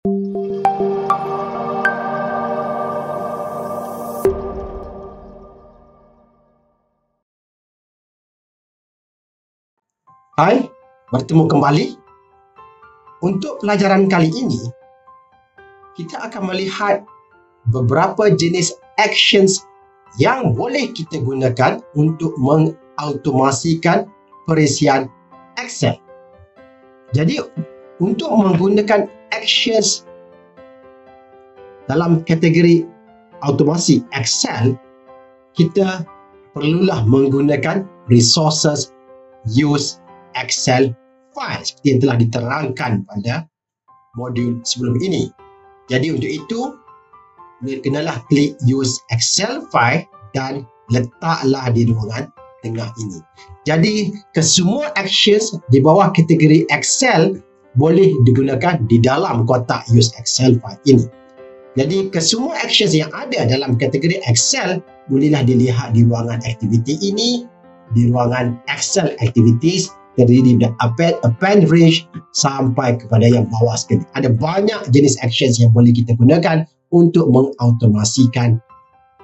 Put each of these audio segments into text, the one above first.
Hai, bertemu kembali. Untuk pelajaran kali ini, kita akan melihat beberapa jenis actions yang boleh kita gunakan untuk mengautomasikan perisian Excel. Jadi, untuk menggunakan actions dalam kategori automasi Excel, kita perlulah menggunakan resources use Excel file seperti yang telah diterangkan pada modul sebelum ini. Jadi untuk itu, kenalah klik use Excel file dan letaklah di ruangan tengah ini. Jadi kesemua actions di bawah kategori Excel boleh digunakan di dalam kotak use Excel file ini. Jadi kesemua actions yang ada dalam kategori Excel bolehlah dilihat di ruangan aktiviti ini, di ruangan Excel Activities, terdiri dari append range sampai kepada yang bawah sekali. Ada banyak jenis actions yang boleh kita gunakan untuk mengautomasikan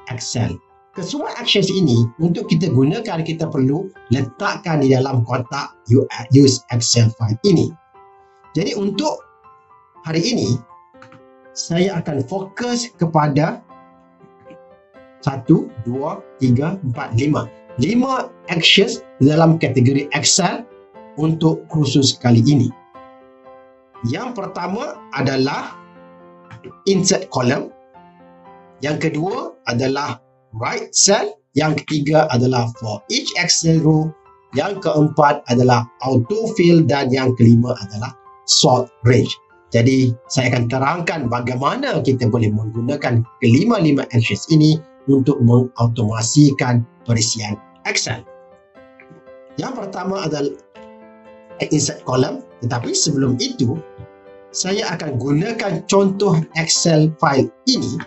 Excel. Kesemua actions ini untuk kita gunakan, kita perlu letakkan di dalam kotak use Excel file ini. Jadi untuk hari ini, saya akan fokus kepada 1, 2, 3, 4, 5 actions dalam kategori Excel untuk khusus kali ini. Yang pertama adalah insert column, yang kedua adalah write cell, yang ketiga adalah for each Excel row, yang keempat adalah autofill, dan yang kelima adalah sort range. Jadi saya akan terangkan bagaimana kita boleh menggunakan kelima-lima actions ini untuk mengautomasikan perisian Excel. Yang pertama adalah insert column, tetapi sebelum itu saya akan gunakan contoh Excel file ini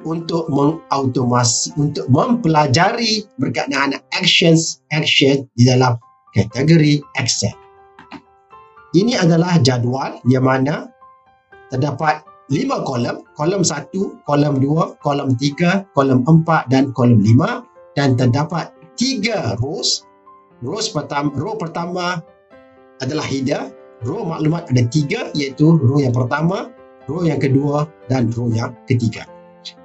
untuk untuk mempelajari berkenaan action di dalam kategori Excel. Ini adalah jadual yang mana terdapat 5 kolom, kolom 1, kolom 2, kolom 3, kolom 4 dan kolom 5, dan terdapat 3 rows. Row pertama adalah header. Row maklumat ada 3, iaitu row yang pertama, row yang kedua dan row yang ketiga.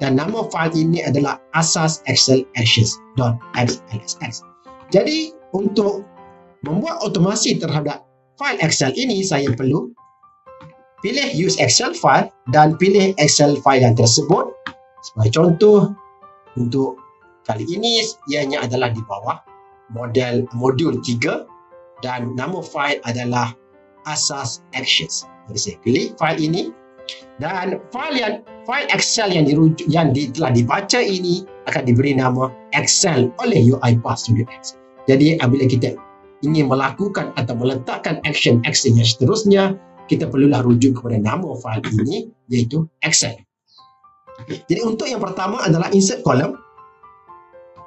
Dan nama file ini adalah asas Excel actions.xlsx. Jadi untuk membuat otomasi terhadap file Excel ini, saya perlu pilih use Excel file dan pilih Excel file yang tersebut. Sebagai contoh, untuk kali ini ianya adalah di bawah modul 3 dan nama file adalah asas actions. Jadi saya klik file ini dan file Excel yang telah dibaca ini akan diberi nama Excel oleh UiPath Studio X. Jadi apabila kita ingin melakukan atau meletakkan action yang seterusnya, kita perlulah rujuk kepada nama file ini, iaitu Excel. Jadi untuk yang pertama adalah insert column.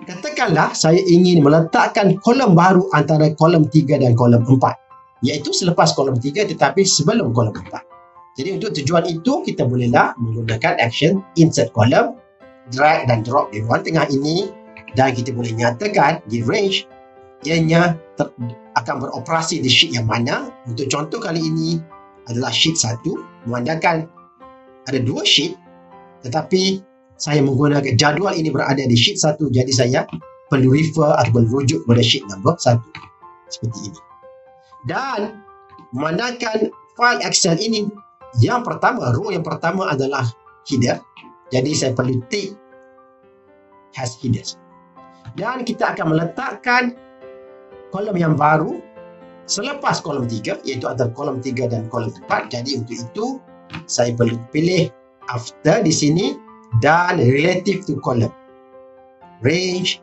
Katakanlah saya ingin meletakkan kolom baru antara kolom 3 dan kolom 4, iaitu selepas kolom 3 tetapi sebelum kolom 4. Jadi untuk tujuan itu, kita bolehlah menggunakan action insert column, drag dan drop di ruang tengah ini, dan kita boleh nyatakan di range ianya akan beroperasi di sheet yang mana. Untuk contoh kali ini adalah sheet 1, memandangkan ada 2 sheet, tetapi saya menggunakan jadual ini berada di sheet 1, jadi saya perlu refer ataupun rujuk kepada sheet number 1 seperti ini. Dan memandangkan file Excel ini, yang pertama, row yang pertama adalah header, jadi saya perlu tick has headers. Dan kita akan meletakkan kolom yang baru selepas kolom 3, iaitu antara kolom 3 dan kolom 4. Jadi untuk itu saya perlu pilih after di sini dan relative to column range.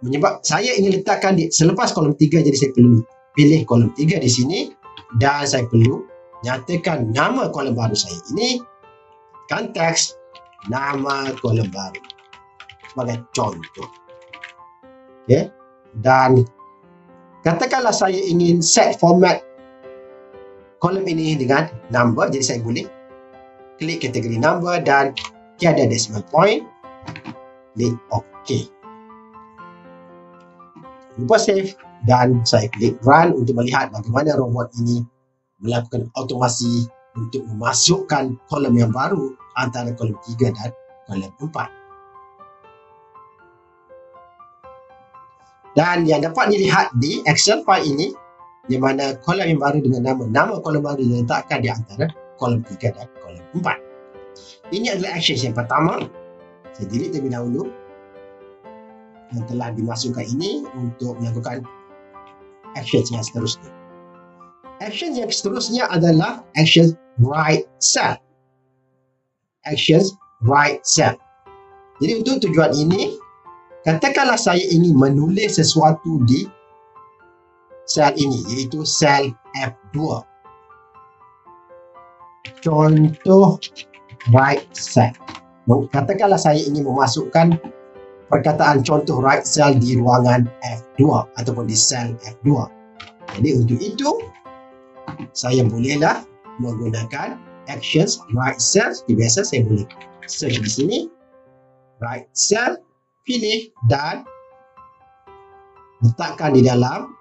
Menyebab saya ingin letakkan selepas kolom 3, jadi saya perlu pilih kolom 3 di sini dan saya perlu nyatakan nama kolom baru saya ini, konteks nama kolom baru sebagai contoh. Okey, dan katakanlah saya ingin set format kolom ini dengan number. Jadi saya boleh klik kategori number dan tiada decimal point. Klik OK. Lupa save dan saya klik run untuk melihat bagaimana robot ini melakukan automasi untuk memasukkan kolom yang baru antara kolom 3 dan kolom 4. Dan yang dapat dilihat di Excel file ini, di mana kolom yang baru dengan nama kolom baru diletakkan di antara kolom 3 dan kolom 4. Ini adalah action yang pertama. Saya delete terlebih dahulu yang telah dimasukkan ini untuk melakukan action yang seterusnya. Action yang seterusnya adalah action right cell. Action right cell. Jadi untuk tujuan ini, katakanlah saya ingin menulis sesuatu di sel ini, iaitu sel F2. Contoh right cell. Katakanlah saya ingin memasukkan perkataan contoh right cell di ruangan F2 ataupun di sel F2. Jadi untuk itu, saya bolehlah menggunakan actions right cell. Seperti biasa, saya boleh search di sini, right cell, pilih dan letakkan di dalam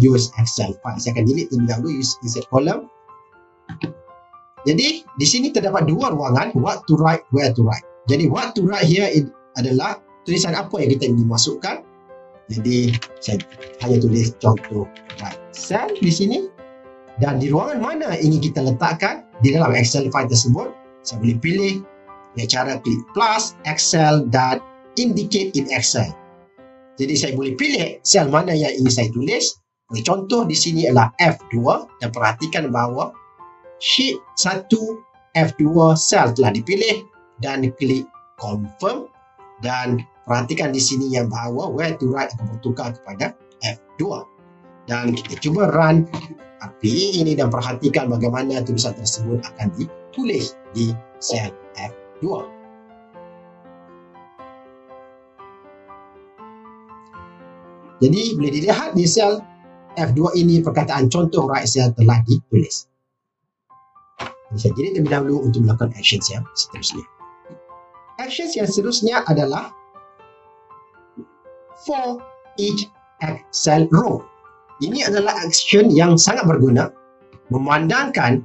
use Excel file. Saya akan delete terlebih dahulu use insert column. Jadi di sini terdapat dua ruangan, what to write, where to write. Jadi what to write here adalah tulisan apa yang kita ingin masukkan. Jadi saya hanya tulis contoh right cell di sini. Dan di ruangan mana ingin kita letakkan di dalam Excel file tersebut, saya boleh pilih dengan cara klik plus, Excel dan indicate in Excel. Jadi saya boleh pilih sel mana yang ingin saya tulis. Contoh di sini adalah F2 dan perhatikan bahawa sheet 1 F2 sel telah dipilih dan klik confirm dan perhatikan di sini yang bahawa where to write akan bertukar kepada F2. Dan kita cuba run RPE ini dan perhatikan bagaimana tulisan tersebut akan ditulis di sel F2. Jadi boleh dilihat di sel F2 ini perkataan contoh right cell telah ditulis. Saya jadi terlebih dahulu untuk melakukan actions yang seterusnya. Actions yang seterusnya adalah for each Excel row. Ini adalah action yang sangat berguna memandangkan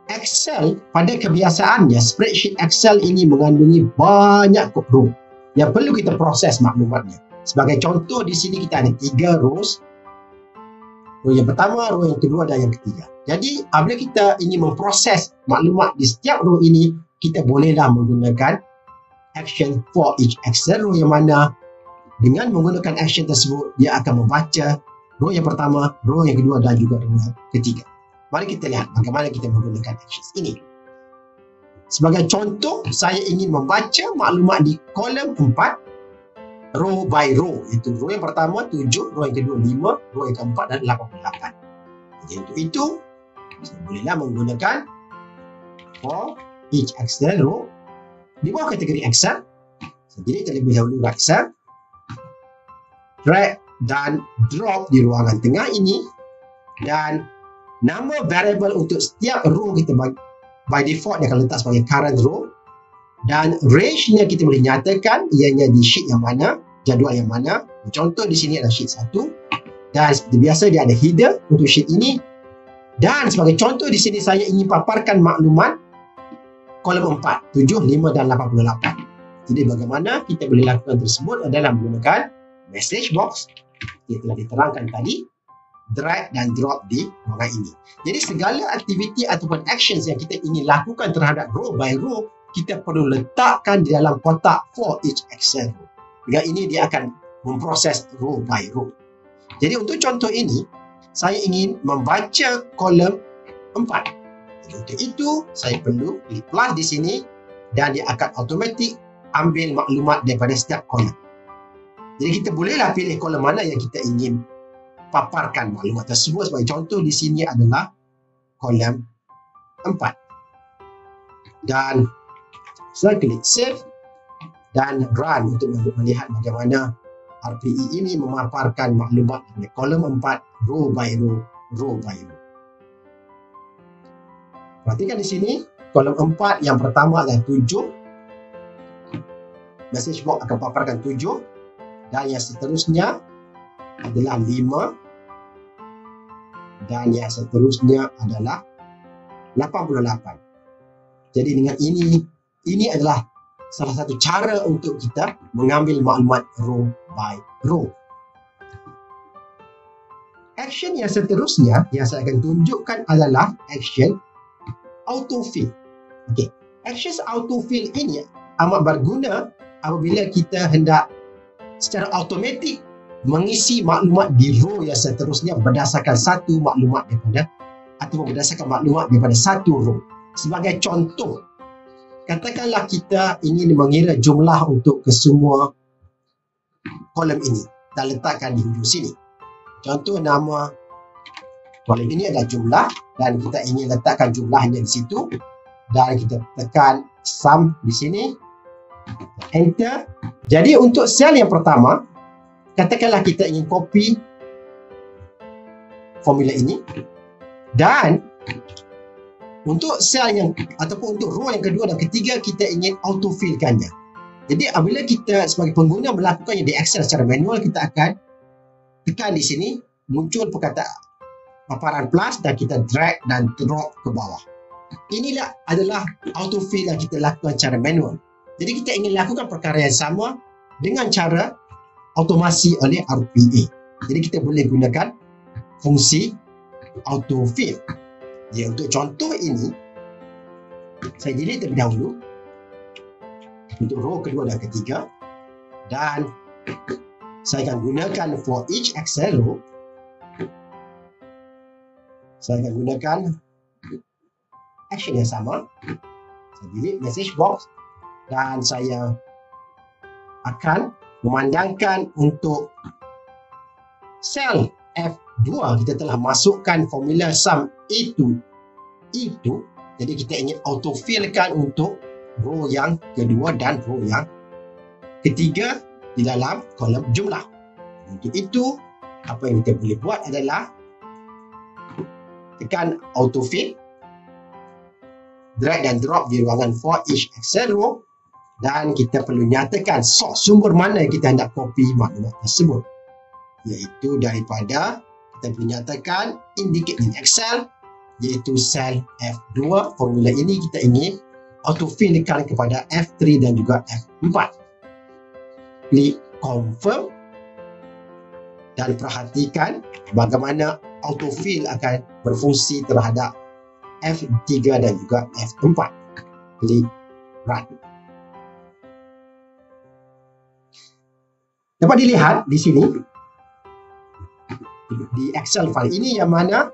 Excel pada kebiasaannya, spreadsheet Excel ini mengandungi banyak row yang perlu kita proses maklumatnya. Sebagai contoh di sini kita ada 3 rows. Row yang pertama, row yang kedua dan yang ketiga. Jadi apabila kita ingin memproses maklumat di setiap row ini, kita bolehlah menggunakan action for each Excel row yang mana dengan menggunakan action tersebut dia akan membaca row yang pertama, row yang kedua dan juga row yang ketiga. Mari kita lihat bagaimana kita menggunakan actions ini. Sebagai contoh, saya ingin membaca maklumat di kolom 4 row by row. Itu row yang pertama 7, row yang kedua 5, row yang keempat dan 88. Jadi untuk itu, saya bolehlah menggunakan for each Excel row. Di bawah kategori Excel, saya pilih terlebih dahulu right cell, drag dan drop di ruangan tengah ini, dan nama variable untuk setiap row kita by default dia akan letak sebagai current row, dan range-nya kita boleh nyatakan ianya di sheet yang mana, jadual yang mana. Contoh di sini adalah sheet 1 dan seperti biasa dia ada header untuk sheet ini, dan sebagai contoh di sini saya ingin paparkan maklumat kolom 4, 7, 5 dan 88. Jadi bagaimana kita boleh lakukan tersebut adalah menggunakan message box yang telah diterangkan tadi, drag dan drop di ruangan ini. Jadi segala aktiviti ataupun actions yang kita ingin lakukan terhadap row by row, kita perlu letakkan di dalam kotak for each Excel row. Dengan ini dia akan memproses row by row. Jadi untuk contoh ini, saya ingin membaca kolom 4. Jadi untuk itu, saya perlu klik plus di sini dan dia akan automatik ambil maklumat daripada setiap kolom. Jadi kita bolehlah pilih kolom mana yang kita ingin paparkan maklumat tersebut. Sebagai contoh di sini adalah kolom 4. Dan saya klik save dan run untuk melihat bagaimana RPE ini memaparkan maklumat dari kolom 4 row by row, row by row. Perhatikan di sini, kolom 4 yang pertama adalah 7. Message box akan paparkan 7. Dan yang seterusnya adalah 5. Dan yang seterusnya adalah 88. Jadi dengan ini adalah salah satu cara untuk kita mengambil maklumat row by row. Action yang seterusnya yang saya akan tunjukkan adalah action autofill. Okey, action autofill ini amat berguna apabila kita hendak secara automatik mengisi maklumat di row yang seterusnya berdasarkan satu maklumat daripada ataupun berdasarkan maklumat daripada satu row. Sebagai contoh, katakanlah kita ingin mengira jumlah untuk kesemua kolom ini dan letakkan di hujung sini. Contoh nama kolom ini adalah jumlah dan kita ingin letakkan jumlahnya di situ dan kita tekan sum di sini, enter. Jadi untuk sel yang pertama, katakanlah kita ingin copy formula ini dan untuk sel yang ataupun untuk row yang kedua dan ketiga kita ingin autofillkannya. Jadi apabila kita sebagai pengguna melakukannya di Excel secara manual, kita akan tekan di sini, muncul perkataan paparan plus dan kita drag dan drop ke bawah. Inilah adalah autofill yang kita lakukan secara manual. Jadi kita ingin lakukan perkara yang sama dengan cara automasi oleh RPA. Jadi kita boleh gunakan fungsi autofill. Jadi untuk contoh ini, saya delete terlebih dahulu untuk row kedua dan ketiga dan saya akan gunakan for each Excel row. Saya akan gunakan action yang sama. Saya delete message box dan saya akan memandangkan untuk sel F2 kita telah masukkan formula sum itu. Jadi kita ingin autofillkan untuk row yang kedua dan row yang ketiga di dalam kolom jumlah. Untuk itu, apa yang kita boleh buat adalah tekan autofill, drag dan drop di ruangan for each Excel row dan kita perlu nyatakan source sumber mana yang kita hendak copy maklumat tersebut, iaitu daripada kita perlu nyatakan indicate in Excel iaitu sel F2. Formula ini kita ingin autofillkan kepada F3 dan juga F4. Klik confirm dan perhatikan bagaimana autofill akan berfungsi terhadap F3 dan juga F4. Klik run. Dapat dilihat di sini di Excel file ini yang mana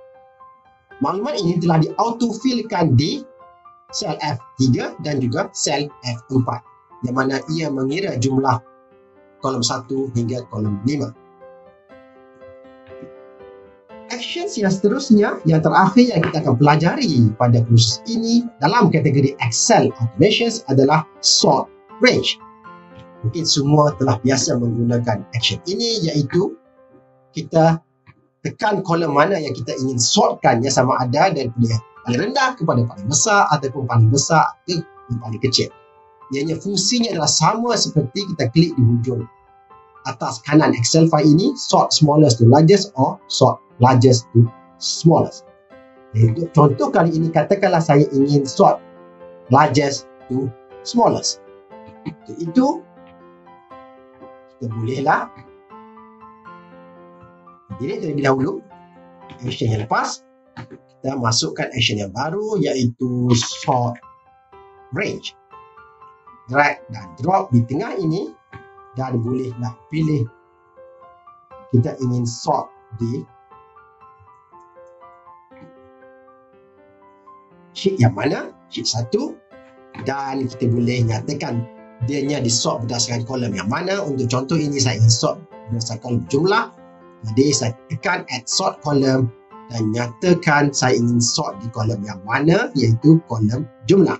maklumat ini telah di autofillkan di sel F3 dan juga sel F4 yang mana ia mengira jumlah kolom 1 hingga kolom 5. Actions yang seterusnya, yang terakhir yang kita akan pelajari pada kursus ini dalam kategori Excel Automations adalah sort range. Mungkin semua telah biasa menggunakan action ini, iaitu kita tekan kolom mana yang kita ingin sortkan, yang sama ada daripada paling rendah kepada paling besar ataupun paling besar ke paling kecil. Ianya fungsinya adalah sama seperti kita klik di hujung atas kanan Excel file ini, sort smallest to largest or sort largest to smallest. Untuk contoh kali ini, katakanlah saya ingin sort largest to smallest. Untuk itu, kita bolehlah delete terlebih dahulu action yang lepas. Kita masukkan action yang baru iaitu sort range. Drag dan drop di tengah ini dan bolehlah pilih kita ingin sort di sheet yang mana, sheet 1, dan kita boleh nyatakan dianya di sort berdasarkan kolom yang mana. Untuk contoh ini saya ingin sort berdasarkan kolom jumlah, jadi saya tekan add sort column dan nyatakan saya ingin sort di kolom yang mana, iaitu kolom jumlah.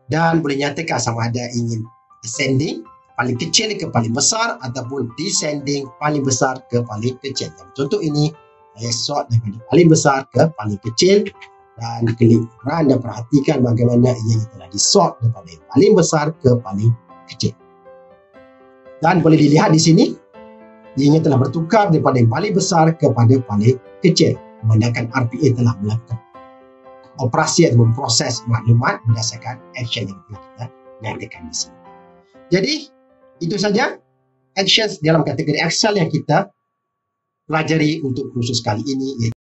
Dan boleh nyatakan sama ada ingin ascending paling kecil ke paling besar ataupun descending paling besar ke paling kecil. Contoh ini saya sort daripada paling besar ke paling kecil Dan klik run dan perhatikan bagaimana ia telah disort daripada yang paling besar ke paling kecil. Dan boleh dilihat di sini, ianya telah bertukar daripada yang paling besar kepada paling kecil, memandangkan RPA telah melakukan operasi atau memproses maklumat berdasarkan action yang telah kita nyatakan di sini. Jadi, itu saja actions dalam kategori Excel yang kita pelajari untuk kursus kali ini.